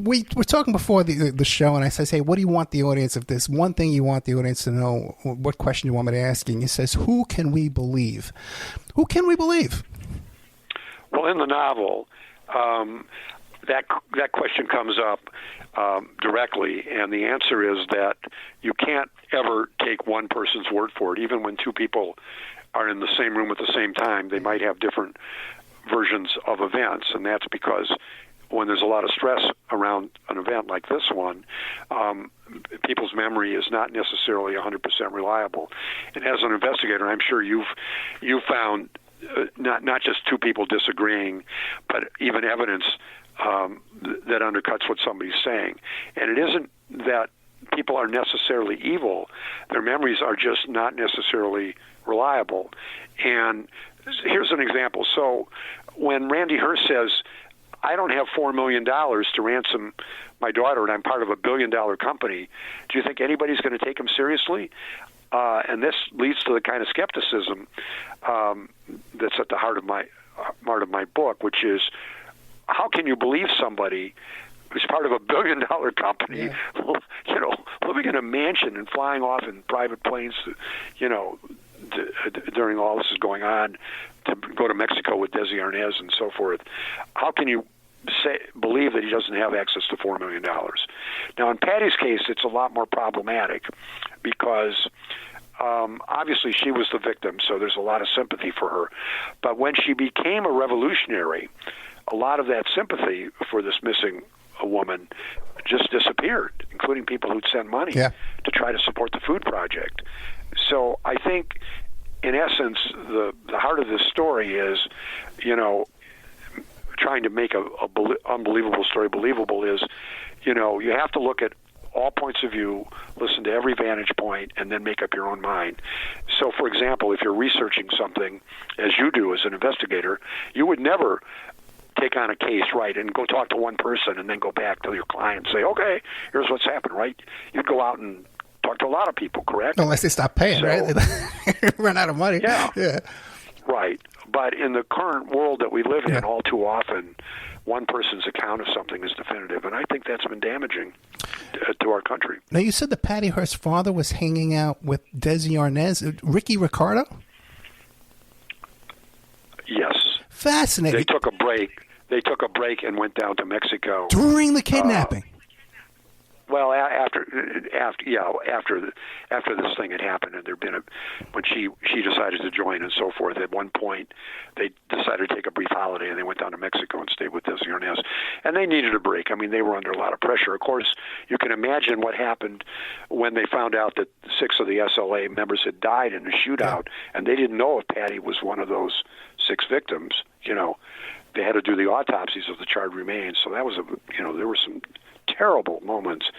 we were talking before the show, and I says, hey, what do you want the audience, if there's one thing you want the audience to know, what question you want me to ask you? And he says, who can we believe? Who can we believe? Well, in the novel, that question comes up directly, and the answer is that you can't ever take one person's word for it. Even when two people are in the same room at the same time, they might have different versions of events, and that's because when there's a lot of stress around an event like this one, people's memory is not necessarily 100% reliable. And as an investigator, I'm sure you've found not just two people disagreeing, but even evidence that undercuts what somebody's saying. And it isn't that people are necessarily evil. Their memories are just not necessarily reliable. And here's an example. So when Randy Hearst says, I don't have $4 million to ransom my daughter and I'm part of a $1 billion company, do you think anybody's going to take him seriously? And this leads to the kind of skepticism that's at the heart of part of my book, which is how can you believe somebody who's part of a billion-dollar company, living in a mansion and flying off in private planes, during all this is going on, to go to Mexico with Desi Arnaz and so forth. How can you believe that he doesn't have access to $4 million? Now, in Patty's case, it's a lot more problematic because obviously she was the victim, so there's a lot of sympathy for her. But when she became a revolutionary, a lot of that sympathy for this missing woman just disappeared, including people who'd sent money to try to support the food project. So I think, in essence, the heart of this story is, trying to make a unbelievable story believable is, you have to look at all points of view, listen to every vantage point, and then make up your own mind. So, for example, if you're researching something, as you do as an investigator, you would never take on a case, right, and go talk to one person and then go back to your client and say, okay, here's what's happened, right? You'd go out and talk to a lot of people, correct? Unless they stop paying, right? They run out of money. Yeah. Right. But in the current world that we live in, all too often, one person's account of something is definitive, and I think that's been damaging to our country. Now, you said that Patty Hearst's father was hanging out with Desi Arnaz. Ricky Ricardo? Yes. Fascinating. They took a break and went down to Mexico during the kidnapping. Well, after this thing had happened, and there'd been when she decided to join and so forth. At one point, they decided to take a brief holiday, and they went down to Mexico and stayed with Desi Arnaz. And they needed a break. I mean, they were under a lot of pressure. Of course, you can imagine what happened when they found out that 6 of the SLA members had died in a shootout, and they didn't know if Patty was one of those 6 victims. They had to do the autopsies of the charred remains. So that was there were some terrible moments.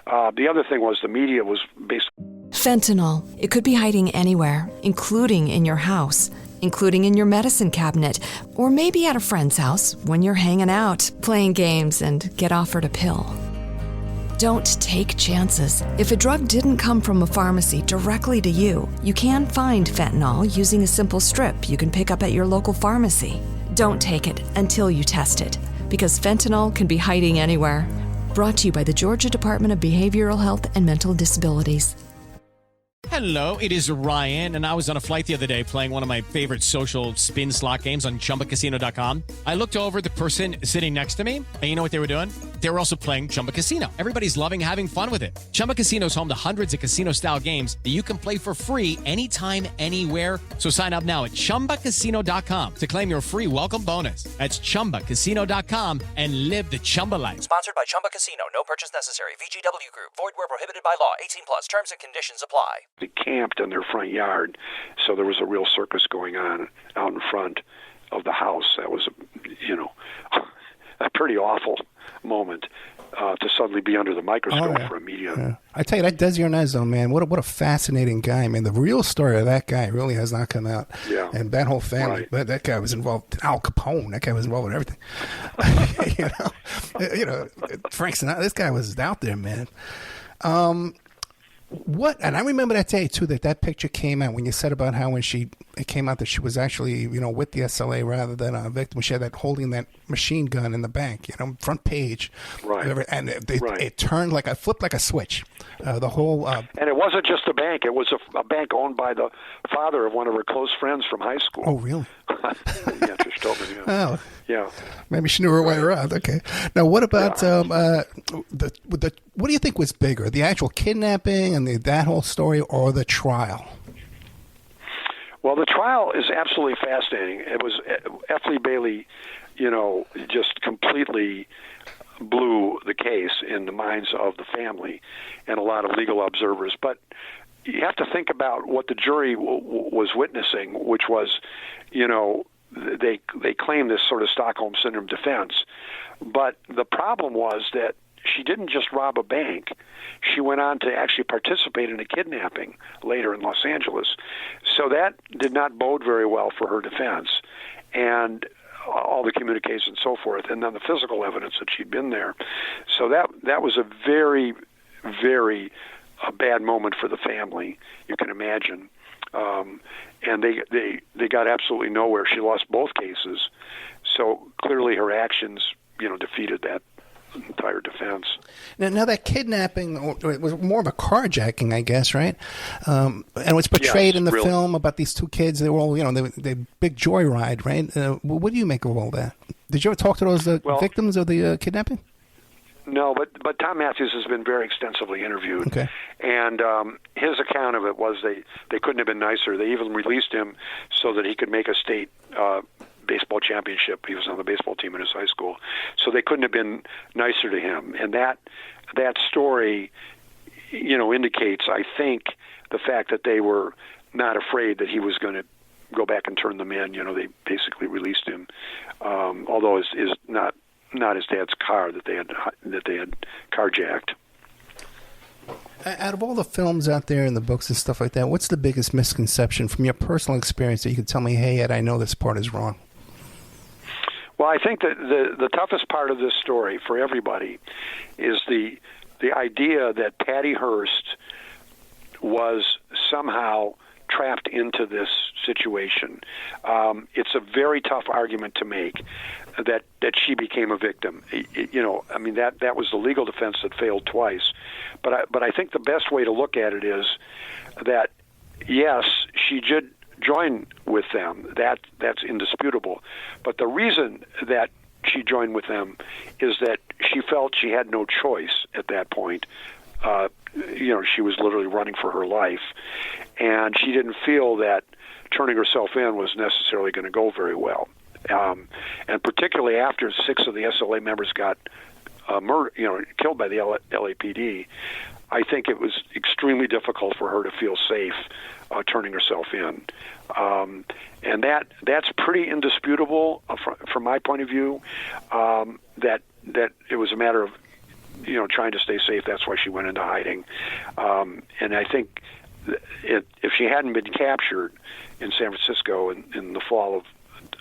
The other thing was the media was basically... Fentanyl. It could be hiding anywhere, including in your house, including in your medicine cabinet, or maybe at a friend's house when you're hanging out, playing games, and get offered a pill. Don't take chances. If a drug didn't come from a pharmacy directly to you, you can find fentanyl using a simple strip you can pick up at your local pharmacy. Don't take it until you test it, because fentanyl can be hiding anywhere. Brought to you by the Georgia Department of Behavioral Health and Mental Disabilities. Hello, it is Ryan, and I was on a flight the other day playing one of my favorite social spin slot games on ChumbaCasino.com. I looked over at the person sitting next to me, and you know what they were doing? They were also playing Chumba Casino. Everybody's loving having fun with it. Chumba Casino is home to hundreds of casino-style games that you can play for free anytime, anywhere. So sign up now at ChumbaCasino.com to claim your free welcome bonus. That's ChumbaCasino.com and live the Chumba life. Sponsored by Chumba Casino. No purchase necessary. VGW Group. Void where prohibited by law. 18 plus. Terms and conditions apply. They camped in their front yard, so there was a real circus going on out in front of the house. That was, a pretty awful moment to suddenly be under the microscope for a media. Yeah. I tell you, that Desi Arnaz, though, man, what a fascinating guy, man. The real story of that guy really has not come out. Yeah. And that whole family, that guy was involved. Al Capone, that guy was involved with everything. Frank Sinatra, this guy was out there, man. And I remember that day too, that picture came out when you said about how when it came out that she was actually, with the SLA rather than a victim. She had that holding that machine gun in the bank, front page. Right. And it turned flipped like a switch. The whole. And it wasn't just a bank. It was a bank owned by the father of one of her close friends from high school. Oh, really? Yeah, just told me. Oh. Yeah. Maybe she knew her way around. Okay. Now, what about what do you think was bigger, the actual kidnapping and that whole story, or the trial? Well, the trial is absolutely fascinating. It was F. Lee Bailey, just completely blew the case in the minds of the family and a lot of legal observers. But you have to think about what the jury was witnessing, which was, they claim this sort of Stockholm Syndrome defense. But the problem was that she didn't just rob a bank. She went on to actually participate in a kidnapping later in Los Angeles. So that did not bode very well for her defense. And all the communications and so forth, and then the physical evidence that she'd been there. So that was a very, very bad moment for the family, you can imagine. and they got absolutely nowhere. She lost both cases, so clearly her actions, defeated that entire defense. Now that kidnapping, it was more of a carjacking, I guess, right? And it was portrayed in the film about these two kids. They were all, they big joyride, right? What do you make of all that? Did you ever talk to those victims of the kidnapping? No, but Tom Matthews has been very extensively interviewed. Okay. And his account of it was they couldn't have been nicer. They even released him so that he could make a state baseball championship. He was on the baseball team in his high school. So they couldn't have been nicer to him. And that story, indicates, I think, the fact that they were not afraid that he was going to go back and turn them in. They basically released him, although is not his dad's car that they had carjacked. Out of all the films out there and the books and stuff like that, what's the biggest misconception from your personal experience that you can tell me, hey, Ed, I know this part is wrong? Well, I think that the toughest part of this story for everybody is the idea that Patty Hearst was somehow trapped into this situation. It's a very tough argument to make that she became a victim. That was the legal defense that failed twice. But I think the best way to look at it is that, yes, she did join with them. That's indisputable. But the reason that she joined with them is that she felt she had no choice at that point. She was literally running for her life, and she didn't feel that turning herself in was necessarily going to go very well. And particularly after 6 of the SLA members got killed by the LAPD, I think it was extremely difficult for her to feel safe turning herself in. And that's pretty indisputable from my point of view, that it was a matter of trying to stay safe. That's why she went into hiding. And I think if she hadn't been captured in San Francisco in the fall of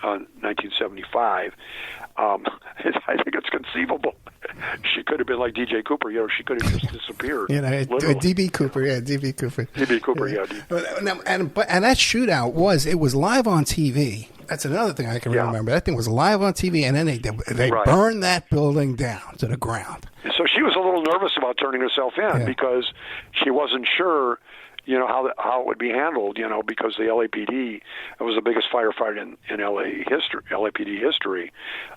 1975, I think it's conceivable she could have been like DJ Cooper. She could have just disappeared. DB Cooper, DB Cooper. DB Cooper, yeah. And that shootout was live on TV. That's another thing I can remember. That thing was live on TV, and then they burned that building down to the ground. So she was a little nervous about turning herself in because she wasn't sure, how it would be handled, because the LAPD was the biggest firefight in LAPD history,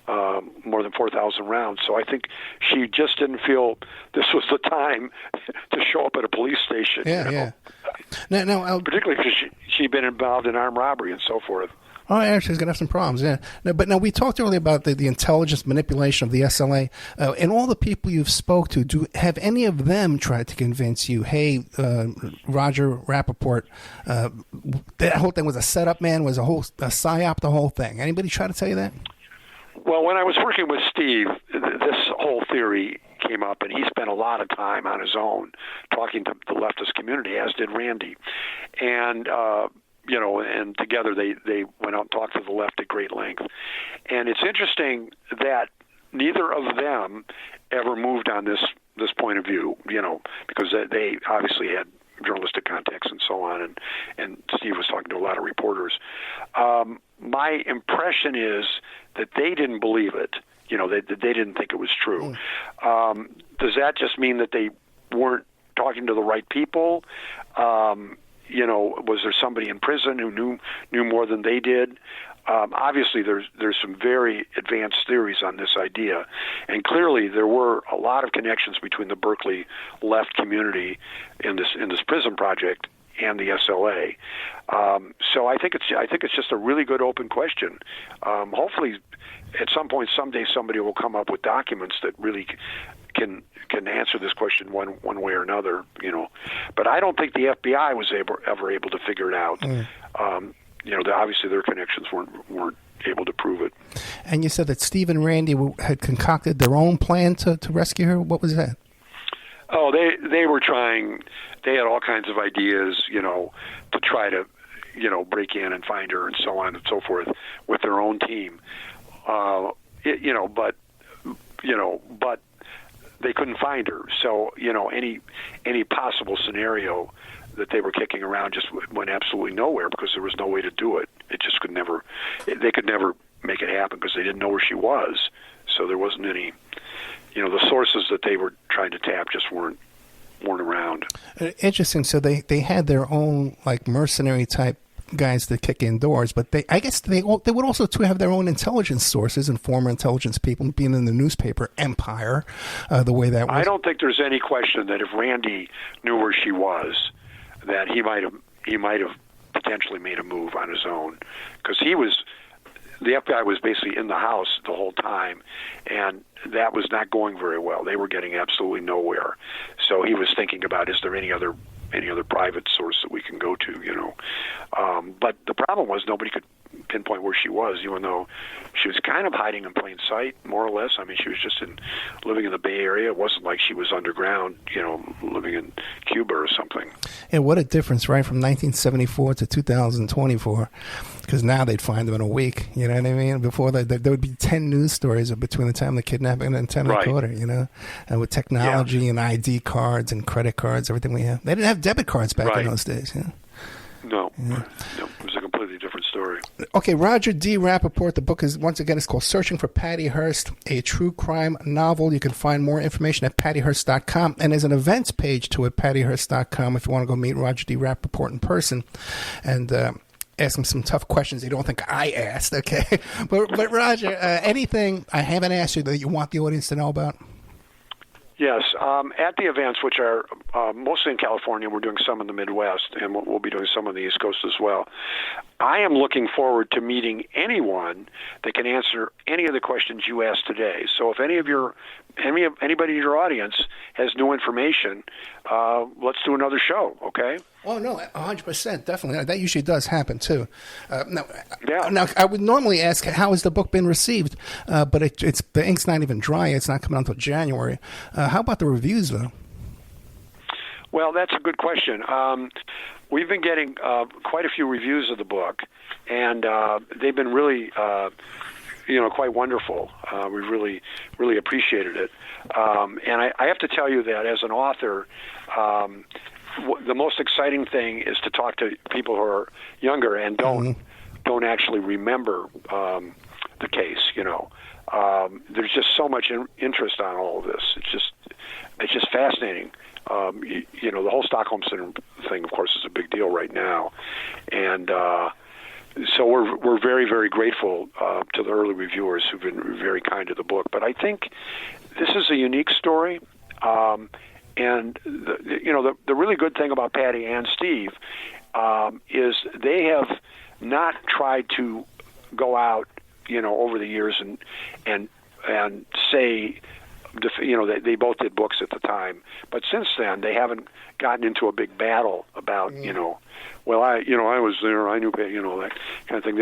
more than 4,000 rounds. So I think she just didn't feel this was the time to show up at a police station. Now, particularly because she'd been involved in armed robbery and so forth. Oh, yeah, she's going to have some problems, yeah. But now we talked earlier about the intelligence manipulation of the SLA. And all the people you've spoke to, have any of them tried to convince you, hey, Roger Rapoport, that whole thing was a setup, man, was a psyop, the whole thing? Anybody try to tell you that? Well, when I was working with Steve, this whole theory came up, and he spent a lot of time on his own talking to the leftist community, as did Randy. And and together they went out and talked to the left at great length. And it's interesting that neither of them ever moved on this point of view, because they obviously had journalistic contacts and so on, and Steve was talking to a lot of reporters. My impression is that they didn't believe it. They didn't think it was true. Does that just mean that they weren't talking to the right people? Was there somebody in prison who knew more than they did? Obviously, there's some very advanced theories on this idea, and clearly there were a lot of connections between the Berkeley left community in this prison project and the SLA. So I think it's just a really good open question. Hopefully, at some point, someday, somebody will come up with documents that really can answer this question one way or another, But I don't think the FBI was ever able to figure it out. Obviously their connections weren't able to prove it. And you said that Steve and Randy had concocted their own plan to rescue her. What was that? Oh, they were trying. They had all kinds of ideas, to try to, break in and find her and so on and so forth with their own team. But they couldn't find her. So, any possible scenario that they were kicking around just went absolutely nowhere because there was no way to do it. It just could never. They could never make it happen because they didn't know where she was. So there wasn't any. The sources that they were trying to tap just weren't around. Interesting. So they had their own like mercenary type guys that kick indoors, but I guess they would also too have their own intelligence sources and former intelligence people, being in the newspaper empire, the way that was. I don't think there's any question that if Randy knew where she was, that he might have potentially made a move on his own, because the FBI was basically in the house the whole time, and that was not going very well. They were getting absolutely nowhere. So he was thinking about, is there any other private source that we can go to, But the problem was nobody could pinpoint where she was, even though she was kind of hiding in plain sight, more or less. I mean, she was just living in the Bay Area. It wasn't like she was underground, living in Cuba or something. And what a difference, right, from 1974 to 2024, because now they'd find them in a week, you know what I mean? Before there would be 10 news stories between the time of the kidnapping and 10 right. recorder, and with technology and ID cards and credit cards, everything we have. They didn't have debit cards back right. in those days, No, it was a completely different story. Okay, Roger D. Rapoport. The book is, once again, it's called Searching for Patty Hearst, a true crime novel. You can find more information at pattyhearst.com, and there's an events page to it, pattyhearst.com, if you want to go meet Roger D. Rapoport in person and ask him some tough questions you don't think I asked, okay? But Roger, anything I haven't asked you that you want the audience to know about? Yes, at the events, which are mostly in California, we're doing some in the Midwest, and we'll be doing some on the East Coast as well. I am looking forward to meeting anyone that can answer any of the questions you asked today. So if anybody in your audience has new information, let's do another show, okay? Oh, no, 100%, definitely. That usually does happen, too. Now, I would normally ask, how has the book been received? But the ink's not even dry. It's not coming out until January. How about the reviews, though? Well, that's a good question. We've been getting quite a few reviews of the book, and they've been really, quite wonderful. We really, really appreciated it. And I have to tell you that as an author, the most exciting thing is to talk to people who are younger and don't actually remember the case. There's just so much interest on all of this. It's just fascinating. The whole Stockholm Syndrome thing, of course, is a big deal right now, and so we're very, very grateful to the early reviewers who've been very kind to the book. But I think this is a unique story. And the really good thing about Patty and Steve is they have not tried to go out, over the years and say, they both did books at the time, but since then they haven't gotten into a big battle about, well, I was there, I knew, that kind of thing.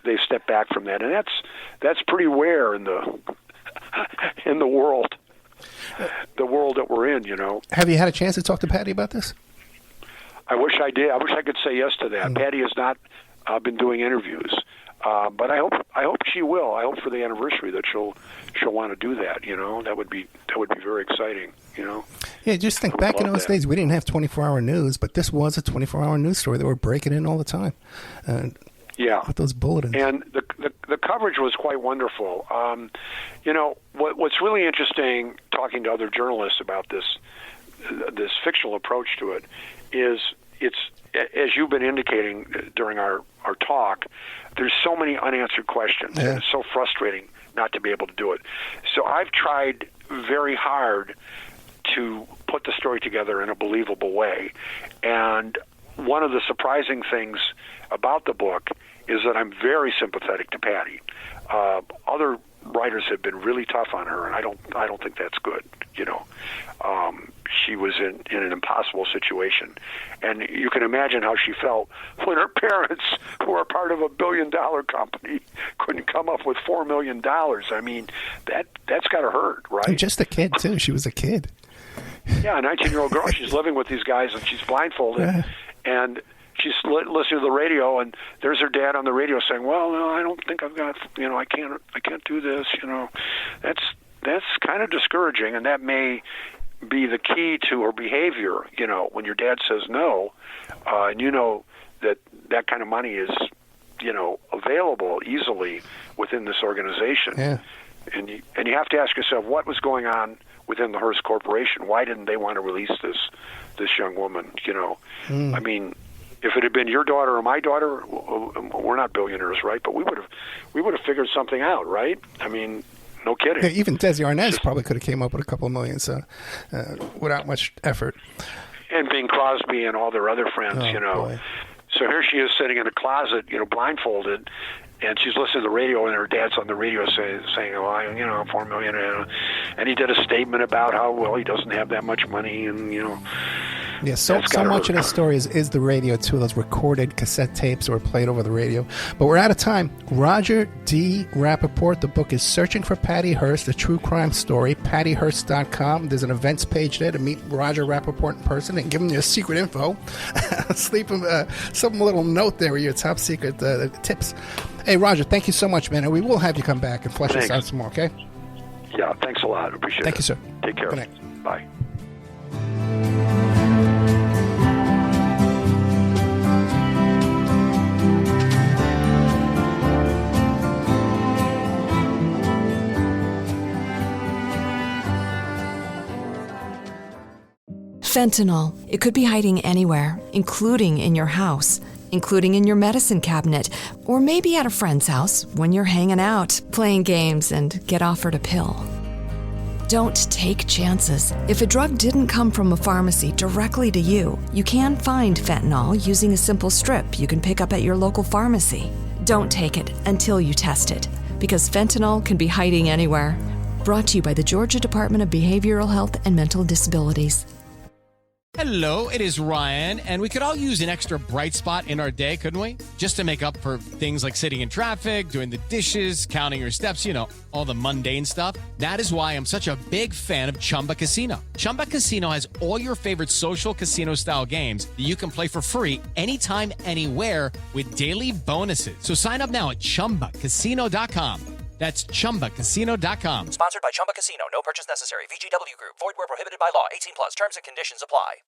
They've stepped back from that, and that's pretty rare in the world. The world that we're in, Have you had a chance to talk to Patty about this? I wish I did. I wish I could say yes to that. Patty has not been doing interviews, but I hope she will. I hope for the anniversary that she'll want to do that. That would be very exciting. Yeah, just think back in those days, we didn't have 24-hour news, but this was a 24-hour news story that were breaking in all the time. Yeah, with those bulletins. And the coverage was quite wonderful. What's really interesting, talking to other journalists about this fictional approach to it, is it's, as you've been indicating during our talk, there's so many unanswered questions, and it's so frustrating not to be able to do it. So I've tried very hard to put the story together in a believable way. And one of the surprising things about the book is that I'm very sympathetic to Patty. Other writers have been really tough on her, and I don't think that's good. She was in an impossible situation, and you can imagine how she felt when her parents, who are part of a $1 billion company, couldn't come up with $4 million. I mean, that's got to hurt, right? And just a kid too. She was a kid. Yeah, a 19-year-old girl. She's living with these guys, and she's blindfolded, and she's listening to the radio, and there's her dad on the radio saying, "Well, no, I don't think I've got, I can't do this." That's kind of discouraging, and that may be the key to her behavior. When your dad says no, and that kind of money is, available easily within this organization. Yeah. And you have to ask yourself, what was going on within the Hearst Corporation? Why didn't they want to release this young woman? I mean, if it had been your daughter or my daughter, we're not billionaires, right? But we would have figured something out, right? I mean, no kidding. Yeah, even Desi Arnaz probably could have came up with a couple of million, without much effort. And Bing Crosby and all their other friends, Boy. So here she is sitting in a closet, blindfolded, and she's listening to the radio, and her dad's on the radio saying, "Oh, $4 million," and he did a statement about how he doesn't have that much money, and Yeah, so much of this story is the radio too. Those recorded cassette tapes that were played over the radio. But we're out of time. Roger D. Rapoport. The book is Searching for Patty Hearst, a true crime story. PattyHearst.com. There's an events page there to meet Roger Rapoport in person and give him your secret info. Sleep him some little note there with your top secret tips. Hey, Roger, thank you so much, man. And we will have you come back and flesh this out some more, okay? Yeah, thanks a lot. Appreciate it. Thank you, sir. Take care. Good night. Bye. Fentanyl. It could be hiding anywhere, including in your house, including in your medicine cabinet, or maybe at a friend's house when you're hanging out, playing games, and get offered a pill. Don't take chances. If a drug didn't come from a pharmacy directly to you, you can find fentanyl using a simple strip you can pick up at your local pharmacy. Don't take it until you test it, because fentanyl can be hiding anywhere. Brought to you by the Georgia Department of Behavioral Health and Mental Disabilities. Hello, it is Ryan, and we could all use an extra bright spot in our day, couldn't we? Just to make up for things like sitting in traffic, doing the dishes, counting your steps, all the mundane stuff. That is why I'm such a big fan of Chumba Casino. Chumba Casino has all your favorite social casino-style games that you can play for free anytime, anywhere with daily bonuses. So sign up now at ChumbaCasino.com. That's ChumbaCasino.com. Sponsored by Chumba Casino. No purchase necessary. VGW Group. Void where prohibited by law. 18+. Terms and conditions apply.